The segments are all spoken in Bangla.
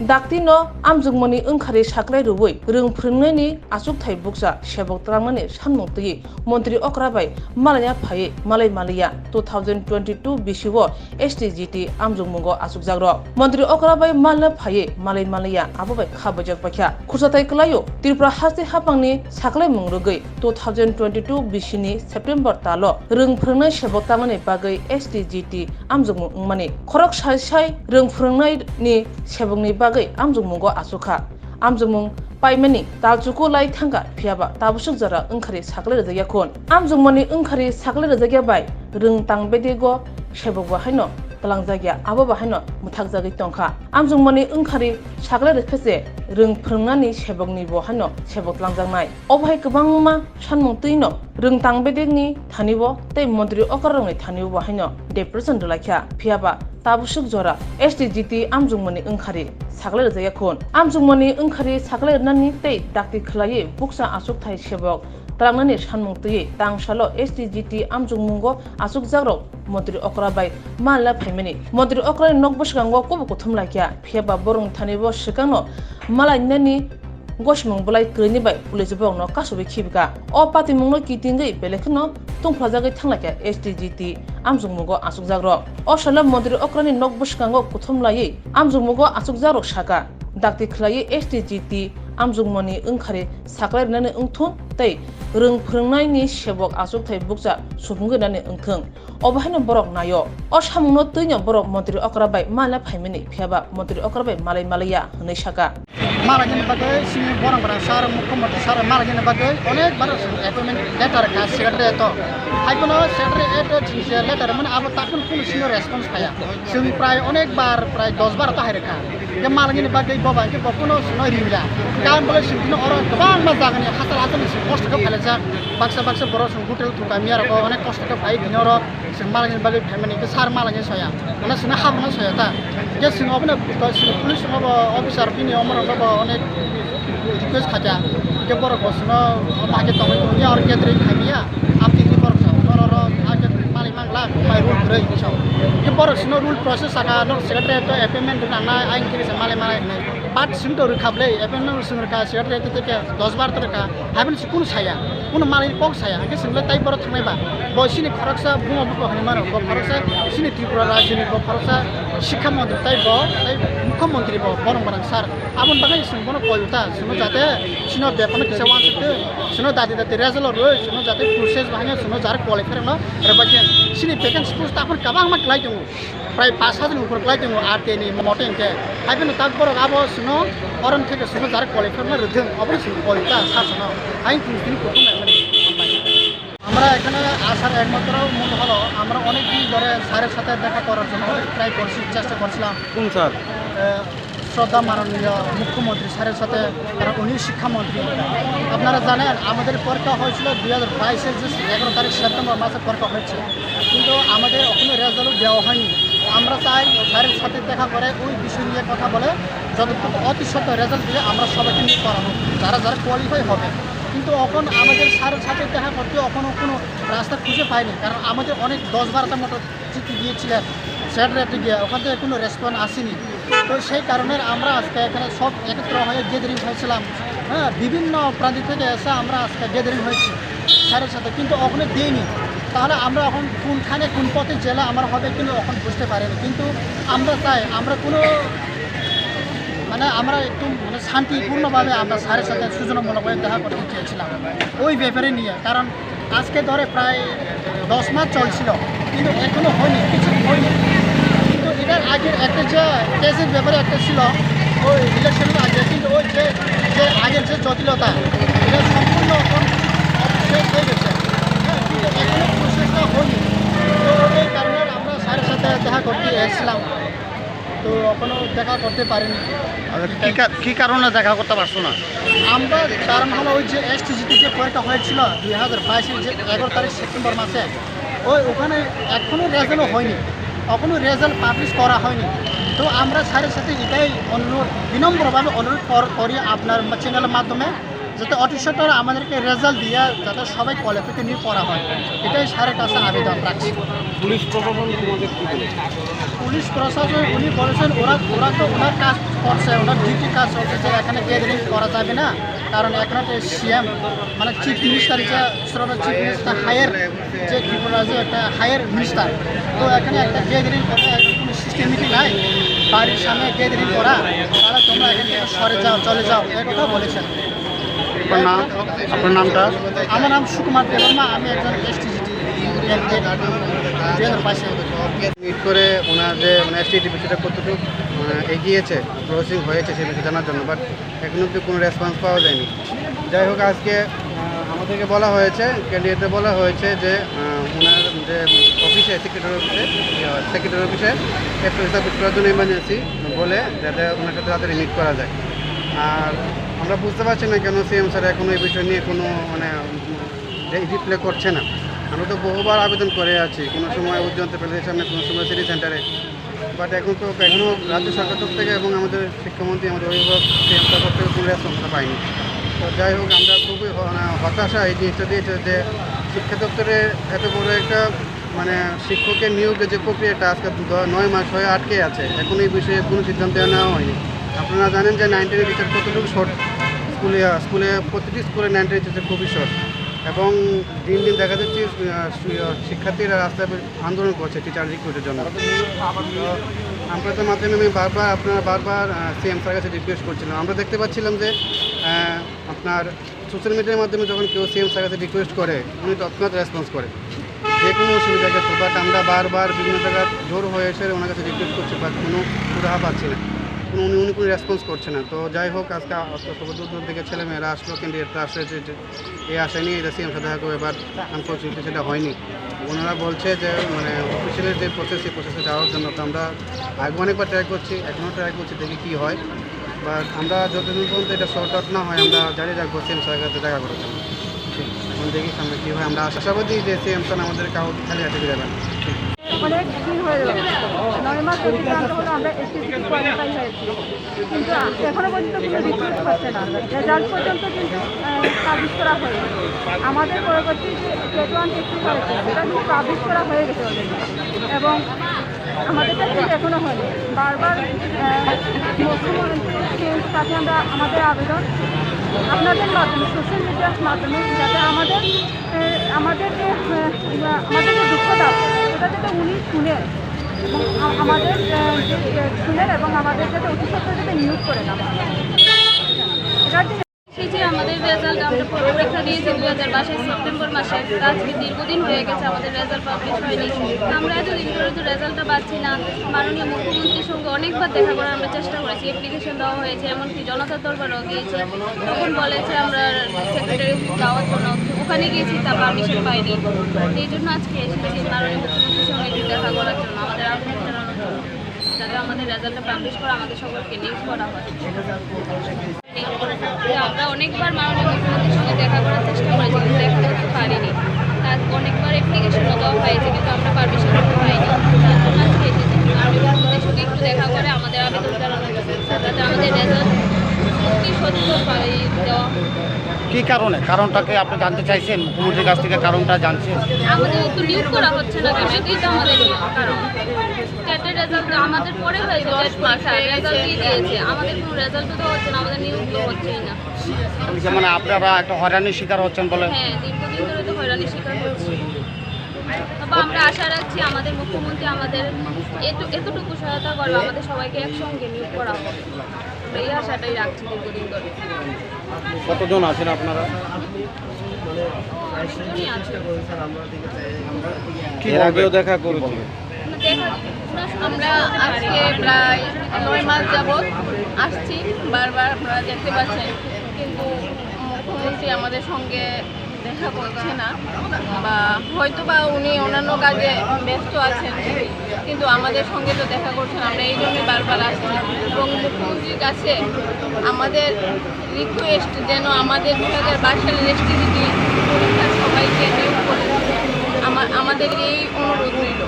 Daktino amjungmani onkari saklai rubui rung phringnani asukthai buksa sebok trangmani sanmung tui Montri Okrabai malaya phai malai malia 2022 bisiwo STGT amjungmungo asukjagro Montri Okrabai malna phai malai malia abobai khabajak pakha khusatai klayo Tripura hasti hapangni saklai mungrugui 2022 bisini September talo rung phringnai sebok tamani bagai STGT amjungmung mani khorok sai rung phringnai ni sebokni bagai amjungmungo asuka amjungmung paimani talchuko lai thanga phiaba tabusuk jara onkari saklai rajaya khon amjungmani onkari saklai rajaya bai rung tangbedego sebokwa haino talangjagya abo bahaino muthakjagi tongkha amjungmani onkari saklai rajase rung phringnani sebokni bo haino sebok talangjangnai obhai kwbangma sanmung tuino rung tangbedegni thanibo tei Montri Okrarongni thanibo bahaino depression dolaikha phiaba tabusuk jora STGT amjungmani onkari saklai rajaya khon amjungmani onkari saklai rnani tei dakti khlai buksa asukthai sebok talangmani sanmung tui tangsalo STGT amjungmungo asukjagrok Montri Okrabai malna phaimani Montri Okrani nokbosgango kobo thumlakya phiaba borong thanibo sikangno malainani gosmung bulai kreni bai pulisibong no kasobe khibga o patimungno kitingei belekno tungflajagai thanglakya STGT amjungmungo asukjagro o sala Montri Okrani nokbosgango kuthumlai amjungmungo asukjarok saka dakti khlai STGT amjungmani onkari saklai rnani ongthun tei rung phringnai sebok asukthai buksa subunggenani ongthong obahaino borok nayo o samungno tuino borok Montri Okrabai malna phaimani phiaba Montri Okrabai malai malaya hnai saka malagin bagai sini borang borang sar mukhomati sar malagin bagai onek bar appointment letter ka secretary to haipono secretary eto jinse letter man abo takun pun sino response kaya sing pray onek bar pray 10 bar ta haireka ye malagin bagai boba ke bokuno sino rimla kan bole sino orang kebang ma jagani hatal hatal post ka phaleja baksa boro sung gutel tu kamiar ko onek post ka phai dinoro sing malagin bagai family ke sar malagin soya ona sina hamna soya ta je sing obna sing police officer bini omor ko onek request khaja ke boro bosno maage tong ni or ke tri khamia apti ni boro ro age mali mangla mai rule rei so ke boro sino rule process aka no secretary to appointment na na ain kiri se mali bat sing to khable appointment sing ka secretary to ke 10 bar to ka haben kun saya kun mali pok saya ke single tai boro thanai ba bo sini kharaksa bungo bu khani maro bo kharaksa sini Tripura rajini bo kharaksa শিক্ষা মন্ত্রী তাই মুখ্যমন্ত্রী বরং বরং স্যার আপন বাগাই সিনো কয়ুতা সিনো যাতে সিনো বেপন কিসে ওয়ানসতে সিনো দাদি দাদি রেজাল্ট রই সিনো যাতে প্রসেস ভাঙে সিনো যার কোয়ালিফাই ন রেবাকেন সিনি ভ্যাকেন্সি পোস্ট আপন কাবাং মা ক্লাই দङ প্রায় 5,000 উপর ক্লাই দङ আরতেনি মটেনকে হাইবেন তাক বরং আবো সিনো অরন থেকে সিনো যার কোয়ালিফাই না রথং আপন সিনো কয়ুতা শাসন আইন তিনি কোন মানে আমরা এখানে আসার একমাত্র মূল হলো আমরা অনেক দিন ধরে স্যারের সাথে দেখা করার জন্য ট্রাই করছি চেষ্টা করছিলাম কোন স্যার শ্রদ্ধা মাননীয় মুখ্যমন্ত্রী স্যারের সাথে কারণ উনি শিক্ষামন্ত্রী আপনারা জানেন আমাদের পরীক্ষা হয়েছিল 2022-এর যে 11 তারিখ সেপ্টেম্বর মাসে পরীক্ষা হয়েছে কিন্তু আমাদের এখনো রেজাল্ট দেওয়া হয়নি আমরা চাই স্যারের সাথে দেখা করে ওই বিষয় নিয়ে কথা বলে যতটুকু অতি সত্য রেজাল্ট দিয়ে আমরা সবাইকে নিয়ে করাবো যারা কোয়ালিফাই হবে কিন্তু এখন আমাদের স্যারের সাথে দেখা করতে এখনও কোনো রাস্তা খুঁজে পাইনি কারণ আমাদের অনেক 10-12টা মতো চিঠি দিয়েছিলেন স্যারের গিয়ে ওখান থেকে কোনো রেসপন্স আসেনি তো সেই কারণে আমরা আজকে এখানে সব একত্র হয়ে গ্যাদারিং হয়েছিলাম হ্যাঁ বিভিন্ন প্রান্ত থেকে এসে আমরা আজকে গ্যাদারিং হয়েছি স্যারের সাথে কিন্তু ওখানে দিইনি তাহলে আমরা এখন কোনখানে কোন পথে জেলা আমার হবে কিন্তু এখন বুঝতে পারিনি কিন্তু আমরা চাই আমরা কোনো মানে আমরা একটু মানে শান্তিপূর্ণভাবে আমরা স্যারের সাথে সূচনামূলকভাবে দেখা করতে চেয়েছিলাম ওই ব্যাপারে নিয়ে কারণ আজকে ধরে প্রায় 10 মাস চলছিল কিন্তু এখনো হয়নি কিছু হয়নি কিন্তু এটার আগের একটা যে কেসের ব্যাপারে একটা ছিল ওই ইলেকশনের আগে কিন্তু ওই যে আগের যে জটিলতা এটা সম্পূর্ণ এখন শেষ হয়ে গেছে হ্যাঁ কিন্তু এখনো প্রসেসটা হয়নি তো এই কারণে আমরা স্যারের সাথে দেখা করতে এসেছিলাম তো এখনো দেখা করতে পারিনি কি কারণে দেখা করতে পারছো না আমরা কারণ হলো ওই যে STGT যে পরীক্ষা হয়েছিল 2022-এর যে 11 তারিখ সেপ্টেম্বর মাসে ওখানে এখনও রেজাল্টও হয়নি এখনও রেজাল্ট পাবলিশ করা হয়নি তো আমরা স্যারের সাথে এটাই অনুরোধ বিনম্রভাবে অনুরোধ করি আপনার চ্যানেলের মাধ্যমে যাতে অতি সত্বর আমাদেরকে রেজাল্ট দিয়ে যাতে সবাই কোয়ালিফিকে নিয়ে পড়া হয়, এটাই স্যারের কাছে আবেদন রাখছি। পুলিশ প্রশাসন তোমাদের কি বলে? পুলিশ প্রশাসন উনি বলেছেন ওরা তো ওনার কাজ করছে, ওনার ডিউটি কাজ হচ্ছে যে এখানে গ্যাদারিং করা যাবে না, কারণ এখানে তো সিএম মানে চিফ মিনিস্টার যে চিফ মিনিস্টার হায়ার যে ত্রিপুরা যে একটা হায়ার মিনিস্টার, তো এখানে একটা গ্যাদারিং করা কোনো সিস্টেমেটিক নাই, বাড়ির সামনে গ্যাদারিং করা, তাহলে তোমরা এখান থেকে সরে যাও, চলে যাও, এই কথা বলেছেন। আপনার নামটা? আমার নাম সুকুমার দেবর্মা, আমি একজন এসটিজিটি মিট করে ওনার যে মানে এসটিটি বিষয়টা কতটুকু এগিয়েছে, প্রসেসিং হয়েছে সে বিষয়ে জানার জন্য, বাট এখনো অব্দি কোনো রেসপন্স পাওয়া যায়নি। যাই হোক, আজকে আমাদেরকে বলা হয়েছে, ক্যান্ডিডেটে বলা হয়েছে যে ওনার যে অফিসে সেক্রেটারি অফিসে একটু এস্টাবলিশ করার জন্য এমার্জেন্সি বলে, যাতে ওনার সাথে তাড়াতাড়ি মিট করা যায়। আর আমরা বুঝতে পারছি না কেন সিএম স্যার এখনও এই বিষয় নিয়ে কোনো মানে রিপ্লাই করছে না। আমরা তো বহুবার আবেদন করে আছি, কোনো সময় উজ্জ্বন্ত প্যালেসের সামনে, কোনো সময় সিটি সেন্টারে, বাট এখনও রাজ্য সরকার তরফ থেকে এবং আমাদের শিক্ষামন্ত্রী, আমাদের অভিভাবক সিএম স্যার তরফ থেকে কোনো রেসপন্স পাইনি। তো যাই হোক, আমরা খুবই হতাশা এই জিনিসটা দিয়েছে যে শিক্ষা দপ্তরে এত বড় একটা মানে শিক্ষকের নিয়োগের যে প্রক্রিয়াটা আজকে 9 মাস হয়ে আটকে আছে, এখন এই বিষয়ে কোনো সিদ্ধান্ত নেওয়া হয়নি। আপনারা জানেন যে 9-10 টিচার কতটুকু শর্ট, স্কুলে প্রতিটি স্কুলে 9-10 টিচার খুবই শর্ট, এবং দিন দিন দেখা যাচ্ছে শিক্ষার্থীরা রাস্তায় আন্দোলন করছে টিচার রিক্রুটের জন্য। আপনাদের মাধ্যমে আমি বারবার সিএম স্যারের কাছে রিকোয়েস্ট করছিলাম। আমরা দেখতে পাচ্ছিলাম যে আপনার সোশ্যাল মিডিয়ার মাধ্যমে যখন কেউ সিএম স্যারের কাছে রিকোয়েস্ট করে, উনি তৎক্ষণাৎ রেসপন্স করে যে কোনো অসুবিধার ক্ষেত্রে, বাট আমরা বারবার বিভিন্ন জায়গায় জোর হয়ে এসে ওনার কাছে রিকোয়েস্ট করছি, বাট কোনো সুরাহা পাচ্ছি না, উনি কোনো রেসপন্স করছে না। তো যাই হোক, আজকে দূর থেকে ছেলেমেয়েরা আসলো, ক্যান্ডিডেটরা আসলে এই আসেনি, এটা সিএম সাথে দেখা করবে, বাট আনফর্চুনেটলি সেটা হয়নি। ওনারা বলছে যে মানে অফিসিয়ালের যে প্রসেস, সেই প্রসেসে যাওয়ার জন্য। তো আমরা আগে অনেকবার ট্রাই করছি, এখনও ট্রাই করছি, দেখি কী হয়, বাট আমরা যতদিন পর্যন্ত এটা শর্ট আউট না হয় আমরা জারি রাখবো সিএম স্যারের কাছে দেখা করার জন্য। ঠিক, এখন দেখি সামনে কী হয়। আমরা আশাবাদী যে সিএম স্যার আমাদের খালি হাতে ফিরে যাবেন। ঠিক, অনেক দিন হয়ে গেল, 9 মাস সিদ্ধান্ত হলো আমরা এসটিসি কোয়ালিফাই হয়েছি, কিন্তু এখনো পর্যন্ত কোনো রিক্রুট হচ্ছে না, রেজাল্ট পর্যন্ত কিন্তু পাবলিশ করা হয়নি। আমাদের পরবর্তী যে টেট 1 টেট 2 হয়েছে সেটা কিন্তু পাবলিশ করা হয়ে গেছে অলরেডি, এবং আমাদের কাছে এখনও হয়নি। বারবার মুখ্যমন্ত্রীর কাছে আমরা আমাদের আবেদন আপনাদের মাধ্যমে, সোশ্যাল মিডিয়ার মাধ্যমে, যাতে আমাদের যে দুঃখটা সেটা যাতে উনি শুনেন এবং আমাদের শুনেন, এবং আমাদের যাতে অতি সত্ত্বর যাতে নিয়োগ করে না। এটার জন্য সেই যে আমাদের রেজাল্ট আমরা পরীক্ষা দিয়েছি 2022 সেপ্টেম্বর মাসে, আজকে দীর্ঘদিন হয়ে গেছে আমাদের রেজাল্ট পাবলিশ হয়নি। আমরা এতদিন ধরে তো রেজাল্টটা পাচ্ছি না। মাননীয় মুখ্যমন্ত্রীর সঙ্গে অনেকবার দেখা করার আমরা চেষ্টা করেছি, অ্যাপ্লিকেশন দেওয়া হয়েছে, এমনকি জনতার দরবারও গিয়েছি। তখন বলেছে আমরা সেক্রেটারি যাওয়ার জন্য, ওখানে গিয়েছি, তা পারমিশন পাইনি। এই জন্য আজকে এসেছি মাননীয় মুখ্যমন্ত্রীর সঙ্গে একটু দেখা করার জন্য, আমাদের আবেদন জানানোর জন্য, যাতে আমাদের রেজাল্টটা পাবলিশ করে আমাদের সকলকে নিউজ করা হয়। আমরা অনেকবার মাননীয় মুখ্যমন্ত্রীর সঙ্গে দেখা করার চেষ্টা করেছি, কিন্তু দেখা করতে পারিনি। তার অনেকবার অ্যাপ্লিকেশনও দেওয়া হয়েছে, কিন্তু আমরা পারমিশন করতে পাইনি। তার জন্য আজকে এসেছি মাননীয় মুখ্যমন্ত্রীর সঙ্গে একটু দেখা করে আমাদের আবেদন জানানোর জন্য, যাতে আমাদের রেজাল্ট সত্যি দেওয়া। কী কারণটাকে আপনি জানতে চাইছেন মুখ্যমন্ত্রীর কাছ থেকে? কারণটা জানছেন? আমাদের তো নিয়োগ করা হচ্ছে না কেন, এটাই তো আমাদের কারণ। ক্যাটের রেজাল্ট আমাদের পরে হয়েছে, রেজাল্ট দিয়ে দিয়েছে, আমাদের কোনো রেজাল্টও তো হচ্ছে না, আমাদের নিয়োগ তো হচ্ছেই না। মানে আপনারা একটা হয়রানির শিকার হচ্ছেন বলে? হ্যাঁ, দীর্ঘদিন ধরে তো হয়রানির শিকার হচ্ছি। তবে আমরা আশা রাখছি আমাদের মুখ্যমন্ত্রী আমাদের এতটুকু সহায়তা করবে, আমাদের সবাইকে একসঙ্গে নিয়োগ করা হবে। আমরা এই আশাটাই রাখছি দীর্ঘদিন ধরে। কতজন আছেন আপনারা? এর আগেও দেখা করবেন? আমরা আজকে প্রায় 9 মাস যাবৎ আসছি, বারবার আপনারা দেখতে পাচ্ছেন, কিন্তু মুখ্যমন্ত্রী আমাদের সঙ্গে দেখা করছে না, বা হয়তো বা উনি অন্যান্য কাজে ব্যস্ত আছেন, কিন্তু আমাদের সঙ্গে তো দেখা করছেন। আমরা এই জন্যই বারবার আসছি, এবং মুখ্যমন্ত্রীর কাছে আমাদের রিকোয়েস্ট যেন আমাদের 2022 সালের এসটিজিটি পরীক্ষার সবাইকে নিয়োগ করে, আমাদের এই অনুরোধ রইল।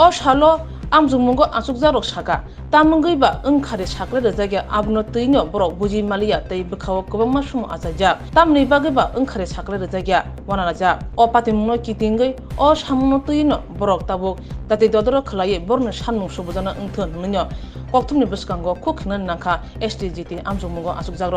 ও সালো amjungmungo asukjarok saka tamungaiba onkari sakle rejagya abno tino borok buji malia tei bukhawo kwbangma sumo achajak tamni bagaiba onkari sakle rejagya wanalajak o patimungno kitingoi o samungno tino borok tabuk dati dodoro khlaiye borno sanmung subujana wngthon hwngnyo kokthumni bwskango khukna nangkha STGT amjungmungo asukjak.